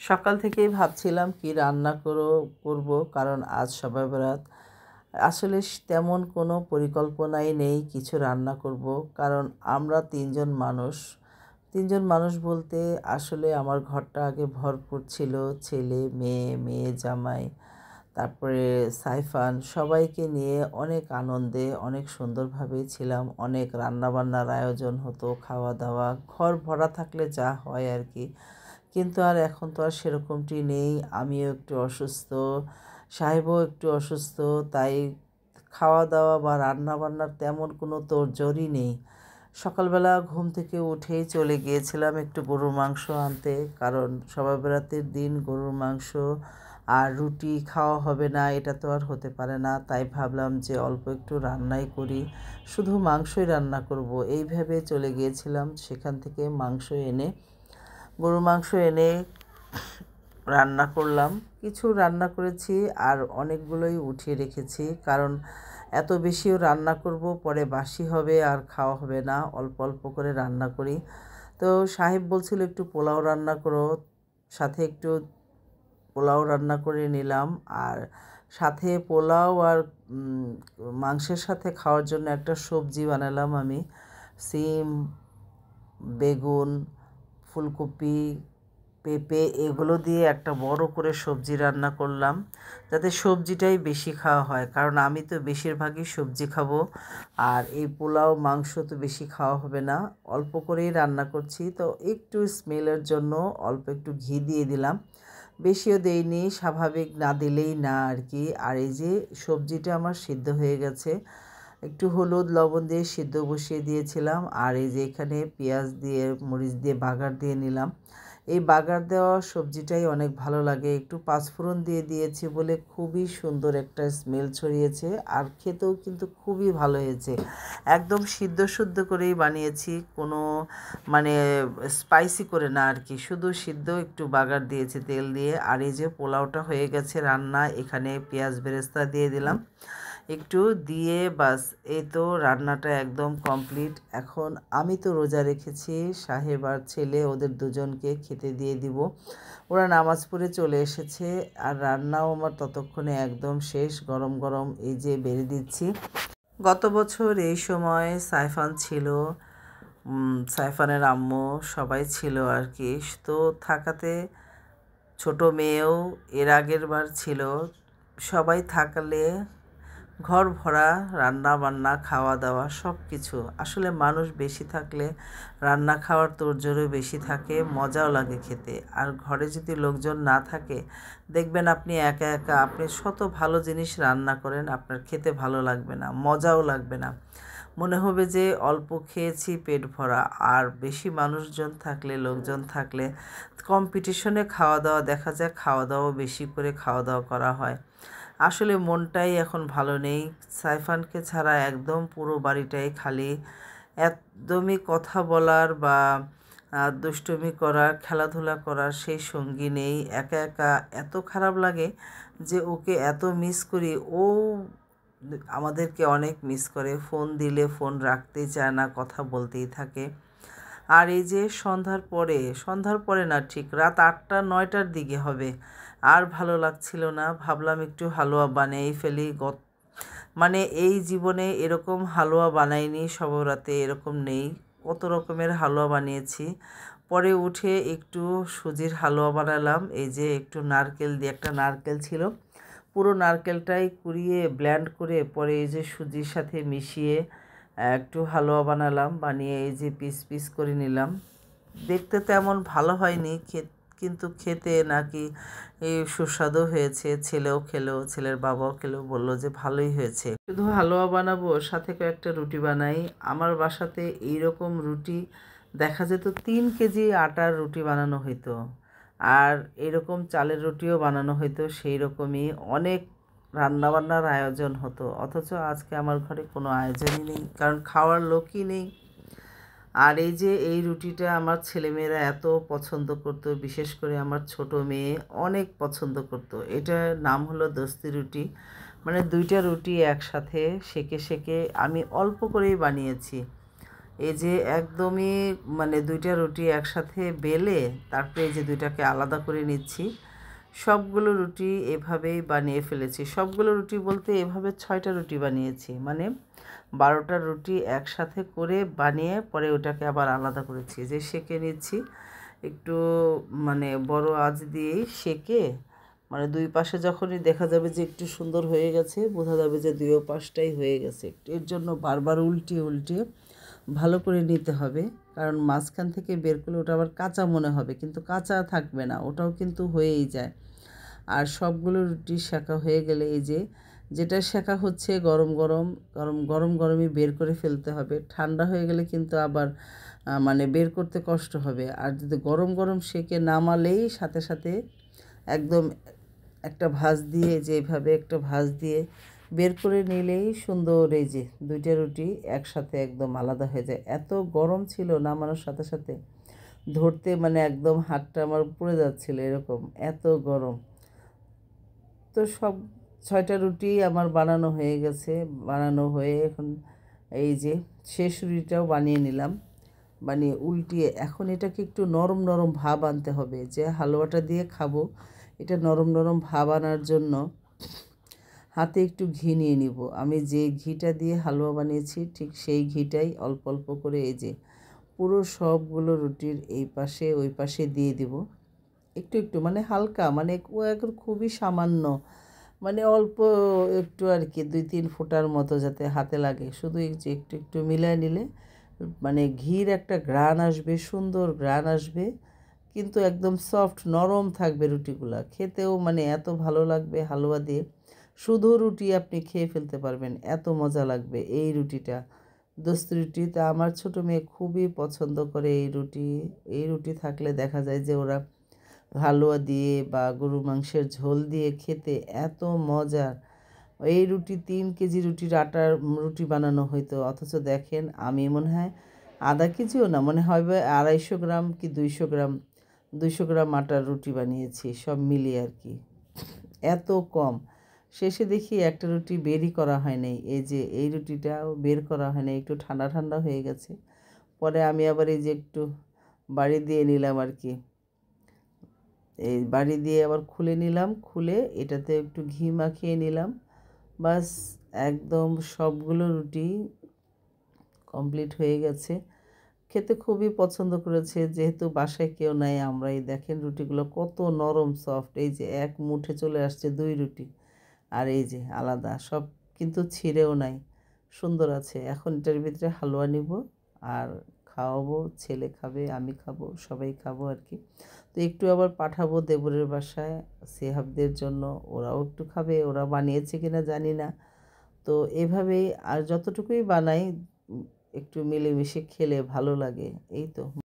সকাল থেকেই ভাবছিলাম কি রান্না করব, কারণ আজ শবে বরাত। আসলে তেমন কোনো পরিকল্পনাই নেই কিছু রান্না করব, কারণ আমরা তিনজন মানুষ বলতে আসলে আমার ঘরটা আগে ভরপুর ছিল। ছেলে, মেয়ে, মেয়ে জামাই, তারপরে সাইফান, সবাইকে নিয়ে অনেক আনন্দে অনেক সুন্দরভাবেই ছিলাম। অনেক রান্নাবান্নার আয়োজন হতো, খাওয়া দাওয়া, ঘর ভরা থাকলে যা হয় আর কি। কিন্তু আর এখন তো আর সেরকমটি নেই। আমিও একটু অসুস্থ, সাহেবও একটু অসুস্থ, তাই খাওয়া দাওয়া বা রান্না বান্নার তেমন কোনো তোড়জোড়ই নেই। সকালবেলা ঘুম থেকে উঠেই চলে গিয়েছিলাম একটু গরুর মাংস আনতে, কারণ শবে বরাতের দিন গরুর মাংস আর রুটি খাওয়া হবে না, এটা তো আর হতে পারে না। তাই ভাবলাম যে অল্প একটু রান্নাই করি, শুধু মাংসই রান্না করব, এই ভেবে চলে গিয়েছিলাম। সেখান থেকে গরুর মাংস এনে রান্না করলাম। কিছু রান্না করেছি আর অনেকগুলোই উঠিয়ে রেখেছি, কারণ এত বেশিও রান্না করব পরে বাসি হবে আর খাওয়া হবে না। অল্প অল্প করে রান্না করি। তো সাহেব বলছিল একটু পোলাও রান্না করো, সাথে একটু পোলাও রান্না করে নিলাম। আর সাথে পোলাও আর মাংসের সাথে খাওয়ার জন্য একটা সবজি বানালাম আমি। সিম, বেগুন, ফুলকপি, পেঁপে এগুলো দিয়ে একটা বড় করে সবজি রান্না করলাম, যাতে সবজিটাই বেশি খাওয়া হয়, কারণ আমি তো বেশিরভাগই সবজি খাবো। আর এই পোলাও মাংস তো বেশি খাওয়া হবে না, অল্প করেই রান্না করছি। তো একটু স্মেলের জন্য অল্প একটু ঘি দিয়ে দিলাম, বেশিও দেইনি, স্বাভাবিক না দিলেই না আর কি। আর এই যে সবজিটা আমার সিদ্ধ হয়ে গেছে, একটু হলুদ লবণ দিয়ে সিদ্ধ বসিয়ে দিয়েছিলাম। আর এই যে এখানে পেঁয়াজ দিয়ে মরিচ দিয়ে বাগার দিয়ে নিলাম। এই বাগার দেওয়া সবজিটাই অনেক ভালো লাগে। একটু পাঁচফোড়ন দিয়ে দিয়েছি বলে খুবই সুন্দর একটা স্মেল ছড়িয়েছে, আর খেতেও কিন্তু খুবই ভালো হয়েছে। একদম সিদ্ধ করেই বানিয়েছি, কোনো মানে স্পাইসি করে না আর কি, শুধু সিদ্ধ, একটু বাগার দিয়েছি তেল দিয়ে। আর এই যে পোলাওটা হয়ে গেছে রান্না, এখানে পেঁয়াজ বেরেস্তা দিয়ে দিলাম একটু দিয়ে, বাস এই তো রান্নাটা একদম কমপ্লিট। এখন আমি তো রোজা রেখেছি, সাহেব আর ছেলে ওদের দুজনকে খেতে দিয়ে দিব। ওরা নামাজ পড়ে চলে এসেছে, আর রান্নাও আমার ততক্ষণে একদম শেষ। গরম গরম এই যে বেড়ে দিচ্ছি। গত বছর এই সময় সাইফান ছিল, সাইফানের আম্মু সবাই ছিল আর কি। তো থাকাতে ছোট মেয়েও এর আগের বার ছিল। সবাই থাকলে ঘর ভরা রান্না বান্না, খাওয়া দাওয়া সব কিছু। আসলে মানুষ বেশি থাকলে রান্না খাওয়ার তোড়জোড়ও বেশি থাকে, মজাও লাগে খেতে। আর ঘরে যদি লোকজন না থাকে, দেখবেন আপনি একা একা আপনি শত ভালো জিনিস রান্না করেন, আপনার খেতে ভালো লাগবে না, মজাও লাগবে না, মনে হবে যে অল্প খেয়েছি পেট ভরা। আর বেশি লোকজন থাকলে কম্পিটিশনে খাওয়া দাওয়া, দেখা যায় খাওয়া দাওয়া বেশি করে খাওয়া দাওয়া করা হয়। আসলে মনটাই এখন ভালো নেই, সাইফানকে ছাড়া একদম পুরো বাড়িটাই খালি। একদমই কথা বলার বা দুষ্টুমি করার, খেলাধুলা করার সেই সঙ্গী নেই। একা একা এত খারাপ লাগে যে ওকে এত মিস করি। ও আমাদেরকে অনেক মিস করে, ফোন দিলে ফোন রাখতেই চায় না, কথা বলতেই থাকে। আর এই যে সন্ধ্যার পরে না, ঠিক রাত 8টা 9টার দিকে হবে, আর ভালো লাগছিল না, ভাবলাম একটু হালুয়া বানিয়েই ফেলি। মানে এই জীবনে এরকম হালুয়া বানাইনি, শবে বরাতে এরকম নেই, কত রকমের হালুয়া বানিয়েছি। পরে উঠে একটু সুজির হালুয়া বানালাম। এই যে একটু নারকেল দিয়ে, একটা নারকেল ছিল, পুরো নারকেলটাই কুড়িয়ে ব্লেন্ড করে পরে এই যে সুজির সাথে মিশিয়ে একটু হালুয়া বানালাম, বানিয়ে এই যে পিস পিস করে নিলাম। দেখতে তেমন ভালো হয়নি, কিন্তু খেতে নাকি এই সুস্বাদু হয়েছে। ছেলেও খেলো, ছেলের বাবাও খেলো, বললো যে ভালোই হয়েছে। শুধু হালুয়া বানাবো, সাথে কয়েকটা রুটি বানাই। আমার বাসাতে এইরকম রুটি দেখা যেত 3 কেজি আটার রুটি বানানো হইতো, আর এরকম চালের রুটিও বানানো হইতো। সেই রকমই অনেক রান্নাবান্নার আয়োজন হতো, অথচ আজকে আমার ঘরে কোনো আয়োজনই নেই, কারণ খাওয়ার লোকই নেই। আর এই যে এই রুটিটা আমার ছেলেমেয়েরা এত পছন্দ করতো, বিশেষ করে আমার ছোট মেয়ে অনেক পছন্দ করতো। এটার নাম হলো দস্তি রুটি, মানে 2টা রুটি একসাথে সেকে আমি অল্প করেই বানিয়েছি। এই যে একদমই মানে দুইটা রুটি একসাথে বেলে তারপরে এই যে দুইটাকে আলাদা করে নিচ্ছি। সবগুলো রুটি এভাবেই বানিয়ে ফেলেছি। সবগুলো রুটি বলতে এভাবে 6টা রুটি বানিয়েছি, মানে 12টা রুটি একসাথে করে বানিয়ে পরে ওটাকে আবার আলাদা করেছি। যে সেঁকে নিচ্ছি একটু, মানে বড় আঁচ দিয়েই সেঁকে, মানে দুই পাশে যখনই দেখা যাবে যে একটু সুন্দর হয়ে গেছে, বোঝা যাবে যে দুই পাশটাই হয়ে গেছে। এর জন্য বারবার উল্টিয়ে উল্টিয়ে ভালো করে নিতে হবে, কারণ মাঝখান থেকে বের করলে ওটা আবার কাঁচা মনে হবে, কিন্তু কাঁচা থাকবে না, ওটাও কিন্তু হয়েই যায়। আর সবগুলো রুটি সেঁকা হয়ে গেলে এই যে যেটা সেঁকা হচ্ছে গরম গরম গরমই বের করে ফেলতে হবে। ঠান্ডা হয়ে গেলে কিন্তু আবার মানে বের করতে কষ্ট হবে। আর যদি গরম গরম সেঁকে নামালেই সাথে সাথে একদম একটা ভাঁজ দিয়ে, যেভাবে একটা ভাঁজ দিয়ে বের করে নিলেই সুন্দর এই যে দুইটা রুটি একসাথে একদম আলাদা হয়ে যায়। এত গরম ছিল নামানোর সাথে সাথে, ধরতে মানে একদম হাতটা আমার পুড়ে যাচ্ছিল, এরকম এত গরম। তো সব 6টা রুটি আমার বানানো হয়ে গেছে। বানানো হয়ে এখন এই যে শেষ রুটিটাও বানিয়ে নিলাম। বানিয়ে উল্টিয়ে এখন এটাকে একটু নরম নরম ভাব আনতে হবে। যে হালুয়াটা দিয়ে খাবো, এটা নরম নরম ভাব আনার জন্য হাতে একটু ঘি নিয়ে নিব। আমি যে ঘিটা দিয়ে হালুয়া বানিয়েছি ঠিক সেই ঘিটাই অল্প অল্প করে এই যে পুরো সবগুলো রুটির এই পাশে ওই পাশে দিয়ে দিব। একটু একটু মানে হালকা, মানে ও এখন খুবই সামান্য, মানে অল্প একটু আর কি, 2-3 ফোঁটার মতো যাতে হাতে লাগে, শুধু এই যে একটু একটু মিলিয়ে নিলে মানে ঘির একটা ঘ্রাণ আসবে, সুন্দর ঘ্রাণ আসবে, কিন্তু একদম সফট নরম থাকবে রুটিগুলা, খেতেও মানে এত ভালো লাগবে। হালুয়া দিয়ে শুধু রুটি আপনি খেয়ে ফেলতে পারবেন, এত মজা লাগবে এই রুটিটা। দোস্ত রুটি তা আমার ছোটো মেয়ে খুবই পছন্দ করে এই রুটি। এই রুটি থাকলে দেখা যায় যে ওরা হালুয়া দিয়ে বা গরু মাংসের ঝোল দিয়ে খেতে এত মজার। এই রুটি 3 কেজি রুটির আটার রুটি বানানো হইতো, অথচ দেখেন আমি মনে হয় আধা কেজিও না, মনে হয় 250 গ্রাম কি 200 গ্রাম আটার রুটি বানিয়েছি সব মিলিয়ে আর কি, এত কম। শেষে দেখি একটা রুটি বেরই করা হয় নাই, এই যে এই রুটিটাও বের করা হয় নাই, একটু ঠান্ডা ঠান্ডা হয়ে গেছে। পরে আমি আবার এই যে একটু বাড়ি দিয়ে নিলাম আর কি, এই বাড়ি দিয়ে আবার খুলে নিলাম, খুলে এটাতে একটু ঘি মাখিয়ে নিলাম। বাস, একদম সবগুলো রুটি কমপ্লিট হয়ে গেছে। খেতে খুবই পছন্দ করেছে, যেহেতু বাসায় কেউ নাই আমরাই। দেখেন রুটিগুলো কত নরম সফট, এই যে এক মুঠে চলে আসছে 2 রুটি, আর এই যে আলাদা সব, কিন্তু ছিঁড়েও নাই, সুন্দর আছে। এখন এটার ভিতরে হালুয়া নিব আর খাওয়াবো, ছেলে খাবে, আমি খাবো, সবাই খাবো আর কি। তো একটু আবার পাঠাবো দেবরের বাসায় সেহাবদের জন্য, ওরাও একটু খাবে। ওরা বানিয়েছে কিনা জানি না। তো এভাবেই আর যতটুকুই বানাই একটু মিলেমিশে খেলে ভালো লাগে, এই তো।